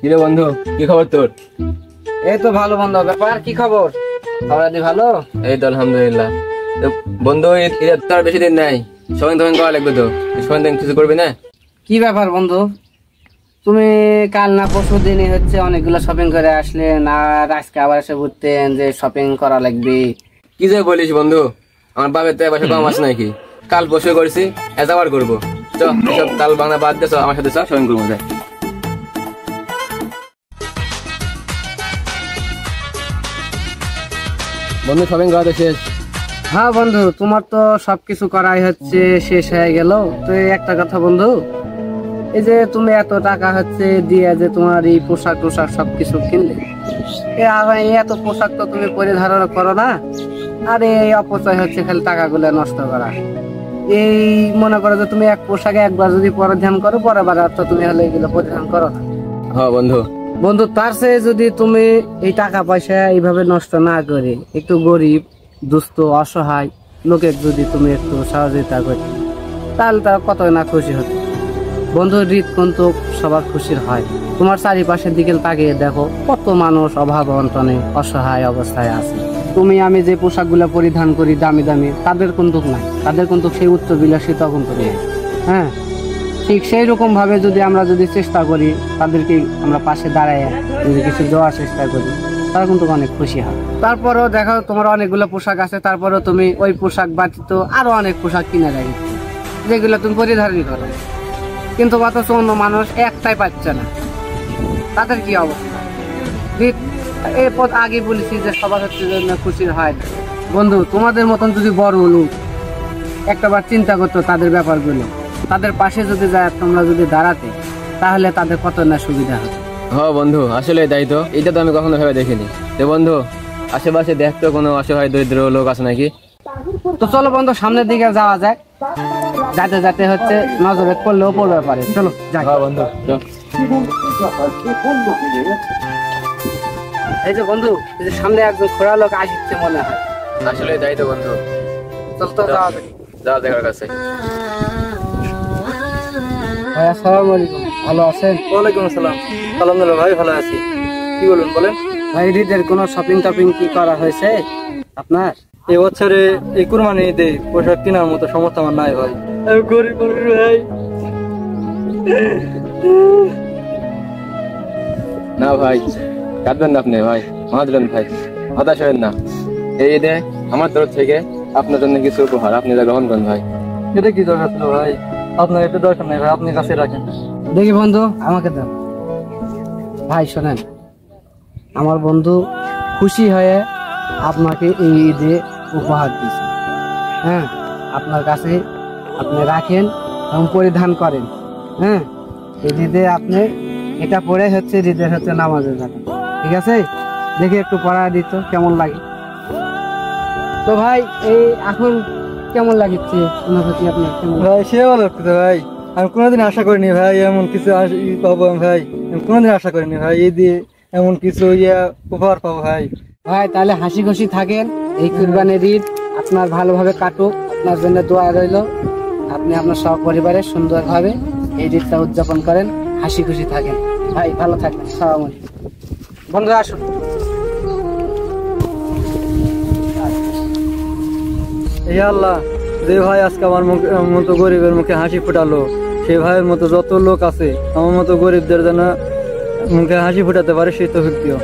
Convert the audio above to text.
কিরে বন্ধু, কি খবর তোর? এই তো ভালো বন্ধু। ব্যাপার কি খবর? খবর আদি ভালো? এই তো আলহামদুলিল্লাহ। তো বন্ধু, ঈদের তো আর বেশি দিন নাই, শপিং টপিং করা লাগবে তো। শপিং কিছু করবি না? কি ব্যাপার বন্ধু, তুমি কাল না পরশু দিনই হচ্ছে অনেকগুলো শপিং করে আসলে না, আজকে আবার এসে ঘুরতেন যে শপিং করা লাগবে। কি যে বলিস বন্ধু, আমার বাপের তো পয়সা কম আছে নাকি? কাল পরশু করছি, আবার করবো। চল এসব কাল বাংলা বাদ দে, আমার সাথে চল শপিং করবো। যাই বন্ধু, শপিং করা তো শেষ। হ্যাঁ বন্ধু, তোমার তো সবকিছু করাই হচ্ছে শেষ হয়ে গেল। তো এই একটা কথা বন্ধু, এই যে তুমি এত টাকা হচ্ছে দিয়ে যে তোমার এই পোশাক টোশাক সবকিছু কিনলে, এই এত পোশাক তো তুমি পরিধারণ করো না, আর এই অপচয় হচ্ছে খালি টাকাগুলো নষ্ট করা। এই মনে করো যে তুমি এক পোশাকে একবার যদি পরিধান করো, পরের বার তো তুমি হলে এগুলো পরিধান করো না। হ্যাঁ বন্ধু, বন্ধু তার চেয়ে যদি তুমি এই টাকা পয়সা এইভাবে নষ্ট না করে একটু গরিব দুস্থ অসহায় লোকের যদি তুমি একটু সহযোগিতা করতে, তাহলে তারা কত না খুশি হতো। বন্ধুর হৃদ কিন্তু সবার খুশির হয়। তোমার চারিপাশের দিকে তাকিয়ে দেখো, কত মানুষ অভাব অনটনে অসহায় অবস্থায় আছে। তুমি আমি যে পোশাকগুলো পরিধান করি দামি দামি, তাদের কিন্তু নাই, তাদের কিন্তু সেই উচ্চ বিলাসিতা কিন্তু নেই। হ্যাঁ, ঠিক সেই রকম ভাবে যদি আমরা যদি চেষ্টা করি, তাদেরকে আমরা পাশে দাঁড়ায় যদি কিছু দেওয়ার চেষ্টা করি, তারা কিন্তু অনেক খুশি হয়। তারপরেও দেখো তোমার অনেকগুলো পোশাক আছে, তারপরেও তুমি ওই পোশাক ব্যতীত আরো অনেক পোশাক কিনে রাখি যেগুলো তুমি পরিধারণই করো, কিন্তু অথচ অন্য মানুষ একটাই পাচ্ছে না। তাদের কি অবস্থা? এই পথ আগে বলেছি যে সবার হচ্ছে জন্য খুশির হয়। বন্ধু তোমাদের মতন যদি বড় লোক একটাবার চিন্তা করতো তাদের ব্যাপারগুলো, তাদের পাশে যদি যায় তোমরা যদি দাঁড়াতে, তাহলে তাদের কত না সুবিধা হতো। হ্যাঁ বন্ধু, আসলে তাই তো। এটা তো আমি কখনো ভেবে দেখিনি। তো বন্ধু, আশেপাশে দেখতো কোনো অসহায় দরিদ্র লোক আছে নাকি? তো চলো বন্ধু সামনের দিকে যাওয়া যায়, যাতে যাতে হচ্ছে নজরে পড়লেও পড়বে পারে। চলো যাই। হ্যাঁ বন্ধু, চল। এই যে বন্ধু, এই যে সামনে একজন খোড়া লোক আসছে মনে হয়। আসলে তাই তো বন্ধু। চল তো যাওয়া যাক। যাও দেখার কাছে। ভাই আসসালামু আলাইকুম, ভালো আছেন? ওয়ালাইকুম আসসালাম। আলহামদুলিল্লাহ ভাই, ভালো আছি। কি বলুন, বলেন। ভাই ঈদের কোনো শপিং টপিং কি করা হয়েছে আপনার? এই বছরে এই কুরবানি ঈদে পোশাক কেনার মতো সমর্থ আমার নাই ভাই। আমি গরিব মানুষ ভাই। না ভাই, কাঁদবেন না আপনি ভাই, মাথা দিলেন ভাই, হতাশ হবেন না। এই ঈদে আমার তরফ থেকে আপনার জন্য কিছু উপহার, আপনি যা গ্রহণ করেন ভাই। এটা কি দরকার ছিল ভাই? আপনার এটা দরকার নেই ভাই, আপনি কাছে রাখেন। দেখি বন্ধু আমাকে দাও। ভাই শোনেন, আমার বন্ধু খুশি হয়ে আপনাকে এই ঈদে উপহার দিয়েছে। হ্যাঁ, আপনার কাছে আপনি রাখেন এবং পরিধান করেন। হ্যাঁ, এই ঈদে আপনি এটা পরে হচ্ছে ঈদের হচ্ছে নামাজে যাবেন, ঠিক আছে? দেখি একটু পড়া দিত কেমন লাগে। তো ভাই এই এখন কেমন লাগছে অনুভূতি আপনার? কেমন ভাই সে ভালো লাগতেছে ভাই। আমি কোনোদিন আশা করিনি ভাই এমন কিছু পাবো আমি ভাই। আমি কোনোদিন আশা করিনি ভাই এই দিয়ে এমন কিছু উপহার পাবো ভাই। ভাই তাহলে হাসি খুশি থাকেন। এই কুরবানির ঈদ আপনার ভালোভাবে কাটুক, আপনার জন্য দোয়া রইল। আপনি আপনার সব পরিবারে সুন্দরভাবে এই ঈদটা উদযাপন করেন, হাসি খুশি থাকেন। ভাই ভালো থাকবেন। আসসালামু আলাইকুম। বন্ধুরা আসুন। এই আল্লাহ, যে ভাই আজকে আমার মতো গরিবের মুখে হাসি ফুটালো, সেই ভাইয়ের মতো যত লোক আছে আমার মতো গরিবদের যেন মুখে হাসি ফুটাতে পারে সেই তৌফিক দিও।